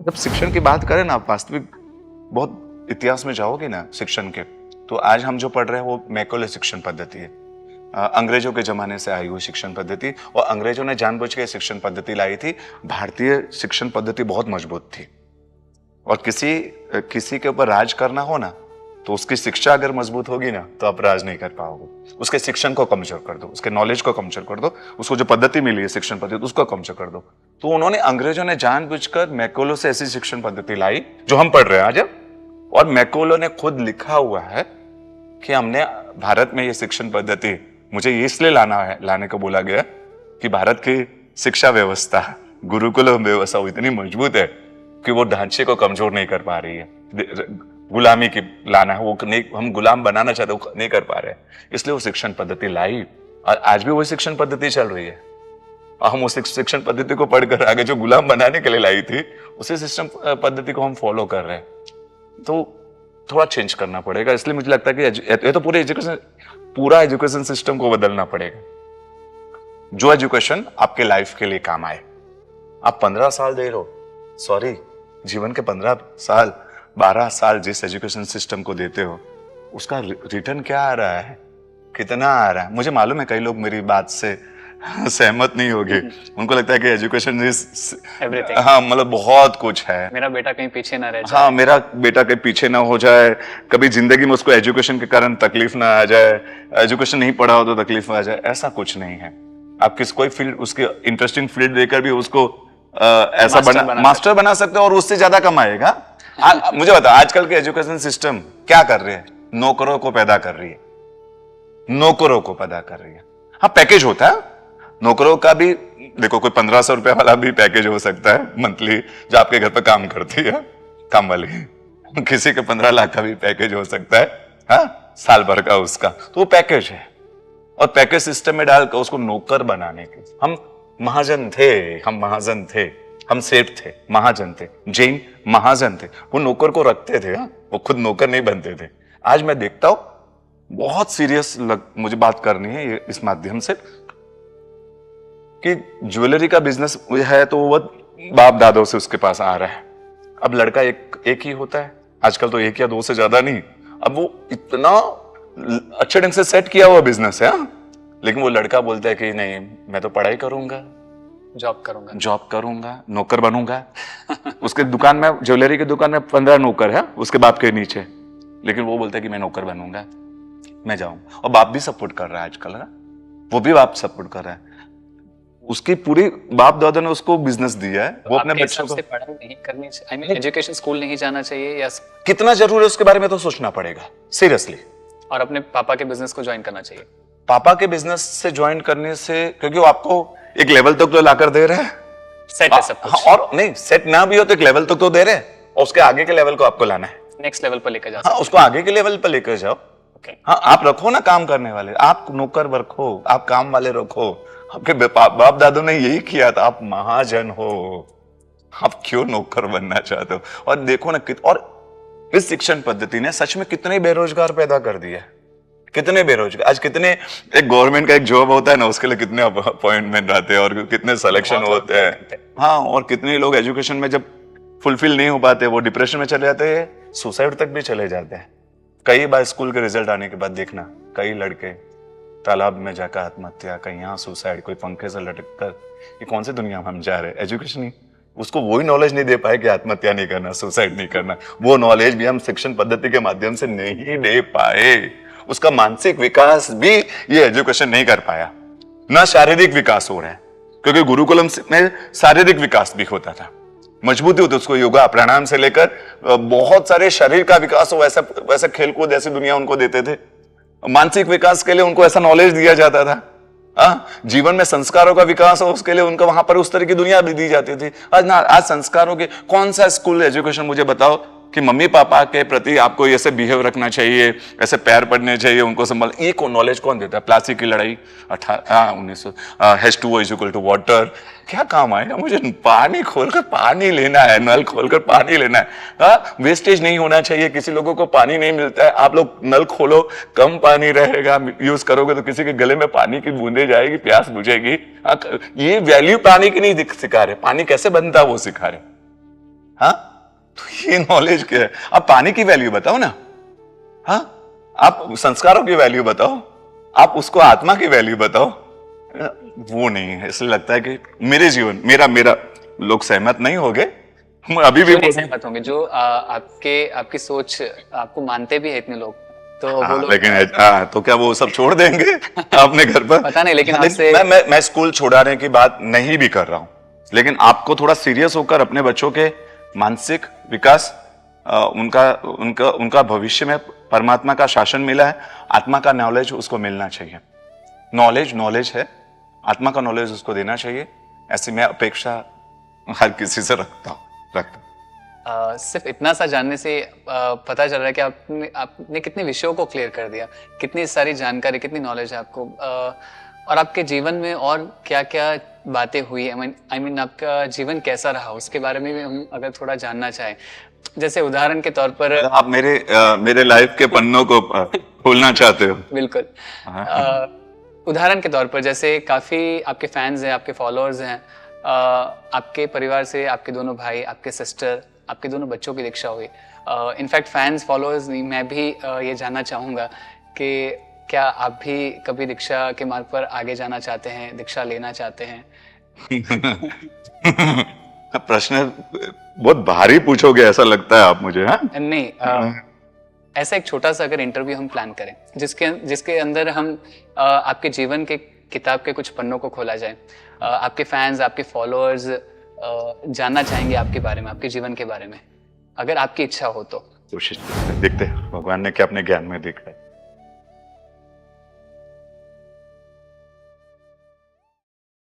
जब शिक्षण की बात करें ना, आप वास्तविक बहुत इतिहास में जाओगे ना शिक्षण के, तो आज हम जो पढ़ रहे हैं वो मैकॉले शिक्षण पद्धति है। अंग्रेजों के जमाने से आई हुई शिक्षण पद्धति, और अंग्रेजों ने जानबूझ के शिक्षण पद्धति लाई थी। भारतीय शिक्षण पद्धति बहुत मजबूत थी, और किसी के ऊपर राज करना हो ना, तो उसकी शिक्षा अगर मजबूत होगी ना, तो आप राज नहीं कर पाओगे। उसके शिक्षण को कमजोर कर दो, उसके नॉलेज को कमजोर कर दो, उसको जो पद्धति मिली है शिक्षण पद्धति उसको कमजोर कर दो। तो उन्होंने, अंग्रेजों ने जानबूझकर मैकोलो से ऐसी शिक्षण पद्धति लाई जो हम पढ़ रहे हैं आज। और मैकोलो ने खुद लिखा हुआ है कि हमने भारत में ये शिक्षण पद्धति, मुझे इसलिए लाने को बोला गया कि भारत की शिक्षा व्यवस्था, गुरुकुल व्यवस्था इतनी मजबूत है कि वो ढांचे को कमजोर नहीं कर पा रही है। गुलामी की लाना है, वो नहीं, हम गुलाम बनाना चाहते वो नहीं कर पा रहे, इसलिए वो शिक्षण पद्धति लाई। और आज भी वही शिक्षण पद्धति चल रही है। और हम उस शिक्षण पद्धति को पढ़कर आगे जो गुलाम बनाने के लिए लाई थी, उसी शिक्षण पद्धति को हम फॉलो कर रहे हैं। तो थोड़ा चेंज करना पड़ेगा। इसलिए मुझे लगता है कि ये तो पूरा एजुकेशन सिस्टम को बदलना पड़ेगा, जो एजुकेशन आपके लाइफ के लिए काम आए। आप 15 साल दे रहे हो, सॉरी, जीवन के 15 साल 12 साल जिस एजुकेशन सिस्टम को देते हो, उसका रिटर्न क्या आ रहा है, कितना आ रहा है? मुझे मालूम है कई लोग मेरी बात से सहमत नहीं होंगे। उनको लगता है कि एजुकेशन इज एवरीथिंग। हाँ, मतलब बहुत कुछ है, मेरा बेटा कहीं पीछे ना रह जाए। हाँ, मेरा बेटा कहीं पीछे ना हो जाए, कभी जिंदगी में उसको एजुकेशन के कारण तकलीफ ना आ जाए, एजुकेशन नहीं पढ़ा हो तो तकलीफ आ जाए। ऐसा कुछ नहीं है। आप कोई फील्ड, उसके इंटरेस्टिंग फील्ड देकर भी उसको ऐसा मास्टर बना सकते हो, और उससे ज्यादा कमाएगा। मुझे बता, आजकल के एजुकेशन सिस्टम क्या कर रहे हैं? नौकरों को पैदा कर रही है, नौकरों को पैदा कर रही है। हाँ, पैकेज होता है नौकरों का भी। देखो, कोई 1500 रुपए वाला भी पैकेज हो सकता है मंथली, जो आपके घर पे काम करती है, काम वाली। किसी के 15 लाख का भी पैकेज हो सकता है, हाँ, साल भर का उसका, तो वो पैकेज है। और पैकेज सिस्टम में डालकर उसको नौकर बनाने के, हम महाजन थे, हम सेठ थे, महाजन थे, जैन महाजन थे, वो नौकर को रखते थे, वो खुद नौकर नहीं बनते थे। आज मैं देखता हूं, बहुत सीरियस मुझे बात करनी है ये इस माध्यम से, कि ज्वेलरी का बिजनेस है तो वो बाप दादों से उसके पास आ रहा है। अब लड़का एक ही होता है, आजकल तो एक या दो से ज्यादा नहीं। अब वो इतना अच्छे ढंग से सेट किया हुआ बिजनेस है, लेकिन वो लड़का बोलता है कि नहीं, मैं तो पढ़ाई करूंगा, जॉब करूंगा, नौकर बनूंगा। उसके दुकान में, ज्वेलरी की दुकान में 15 नौकर है उसके बाप के नीचे, लेकिन वो बोलता है कि मैं नौकर बनूंगा, मैं जाऊं। और बाप भी सपोर्ट कर रहा है आजकल ना, वो भी बाप सपोर्ट कर रहा है। उसकी पूरी बाप दादा ने उसको बिजनेस दिया है। वो अपने बच्चों को पढ़ाई नहीं करनी चाहिए, आई मीन एजुकेशन, स्कूल नहीं जाना चाहिए, या कितना जरूरी है उसके बारे में तो सोचना पड़ेगा सीरियसली। और अपने पापा के बिजनेस को ज्वाइन करना चाहिए। पापा के बिजनेस से ज्वाइन करने से, क्योंकि वो आपको एक लेवल तक तो लाकर दे रहे हैं, सेट है सब कुछ। हाँ, और नहीं, सेट ना भी हो तो एक लेवल तक तो दे रहे हैं, और उसके आगे के लेवल को आपको लाना है, नेक्स्ट लेवल पर लेकर जाओ। हाँ, उसको आगे के लेवल पर लेकर जाओ। हाँ, आप रखो ना काम करने वाले, आप नौकर रखो, आप काम वाले रखो। आपके बाप दादों ने यही किया था, आप महाजन हो, आप क्यों नौकर बनना चाहते हो? और देखो ना, और इस शिक्षण पद्धति ने सच में कितने बेरोजगार पैदा कर दिया, कितने बेरोजगार। आज कितने, एक गवर्नमेंट का एक जॉब होता है ना, उसके लिए कितने अपॉइंटमेंट आते हैं और कितने सिलेक्शन होते हैं, हाँ, और कितने लोग एजुकेशन में जब फुलफिल नहीं हो पाते, वो डिप्रेशन में चले जाते हैं, सुसाइड तक भी चले जाते हैं। कई बार स्कूल के रिजल्ट आने के बाद देखना, कई लड़के तालाब में जाकर आत्महत्या, कहीं यहाँ सुसाइड, कोई पंखे से लटक कर। ये कौन सी दुनिया में हम जा रहे हैं? एजुकेशन ही उसको वही नॉलेज नहीं दे पाए कि आत्महत्या नहीं करना, सुसाइड नहीं करना। वो नॉलेज भी हम शिक्षण पद्धति के माध्यम से नहीं दे पाए। उसका मानसिक विकास भी ये एजुकेशन नहीं कर पाया, ना शारीरिक विकास हो रहा है, क्योंकि गुरुकुलम में शारीरिक विकास भी होता था, मजबूती होती, उसको योगा प्राणायाम से लेकर बहुत सारे शरीर का विकास हो, वैसा खेलकूद ऐसी दुनिया उनको देते थे। मानसिक विकास के लिए उनको ऐसा नॉलेज दिया जाता था। जीवन में संस्कारों का विकास हो, उसके लिए उनको वहां पर उस तरह की दुनिया भी दी जाती थी। आज संस्कारों के कौन सा स्कूल एजुकेशन मुझे बताओ कि मम्मी पापा के प्रति आपको ऐसे बिहेव रखना चाहिए, ऐसे पैर पड़ने चाहिए, उनको संभाल, ये नॉलेज कौन देता है? प्लासी की लड़ाई 1900, H2O = वाटर, क्या काम आएगा? मुझे पानी खोलकर पानी लेना है, नल खोलकर पानी लेना है। वेस्टेज नहीं होना चाहिए, किसी लोगों को पानी नहीं मिलता है, आप लोग नल खोलो, कम पानी रहेगा, यूज करोगे तो किसी के गले में पानी की बूंदे जाएगी, प्यास बुझेगी। ये वैल्यू पानी की नहीं सिखा रहे, पानी कैसे बनता है वो सिखा रहे। हाँ, तो ये नॉलेज क्या है? आप पानी की वैल्यू बताओ ना, हाँ, आप संस्कारों की वैल्यू बताओ, आप उसको आत्मा की वैल्यू बताओ। वो नहीं है, इसलिए लगता है कि मेरे जीवन मेरा मेरा लोग सहमत नहीं हो गए, मैं अभी भी क्यों नहीं सहमत होंगे? जो आपकी सोच आपको मानते भी है इतने लोग, तो वो लोग लेकिन तो क्या वो सब छोड़ देंगे अपने घर पर? पता नहीं, लेकिन आपसे मैं स्कूल छुड़ाने की बात नहीं भी कर रहा हूं, लेकिन आपको थोड़ा सीरियस होकर अपने बच्चों के मानसिक विकास, उनका उनका उनका भविष्य में परमात्मा का शासन मिला है, आत्मा का नॉलेज उसको मिलना चाहिए। नॉलेज है, आत्मा का नॉलेज उसको देना चाहिए। ऐसी मैं अपेक्षा हर किसी से रखता हूं। सिर्फ इतना सा जानने से पता चल रहा है कि आपने कितने विषयों को क्लियर कर दिया, कितनी सारी जानकारी, कितनी नॉलेज है आपको, और आपके जीवन में और क्या क्या बातें हुई, आई मीन आपका जीवन कैसा रहा, उसके बारे में भी हम अगर थोड़ा जानना चाहें। जैसे उदाहरण के तौर पर आप मेरे लाइफ के पन्नों को खोलना चाहते हो? बिल्कुल। उदाहरण के तौर पर जैसे काफी आपके फैंस हैं, आपके फॉलोअर्स हैं, आपके परिवार से आपके दोनों भाई, आपके सिस्टर, आपके दोनों बच्चों की दीक्षा हुई। इनफैक्ट फैंस फॉलोअर्स नहीं, मैं भी ये जानना चाहूँगा कि क्या आप भी कभी दीक्षा के मार्ग पर आगे जाना चाहते हैं, दीक्षा लेना चाहते हैं? प्रश्न बहुत भारी पूछोगे ऐसा लगता है आप मुझे। हाँ नहीं, ऐसा एक छोटा सा अगर इंटरव्यू हम प्लान करें जिसके अंदर हम आपके जीवन के किताब के कुछ पन्नों को खोला जाए, आपके फैंस, आपके फॉलोअर्स जानना चाहेंगे आपके बारे में, आपके जीवन के बारे में, अगर आपकी इच्छा हो तो। कोशिश देखते हैं भगवान ने क्या अपने ज्ञान में देखा है।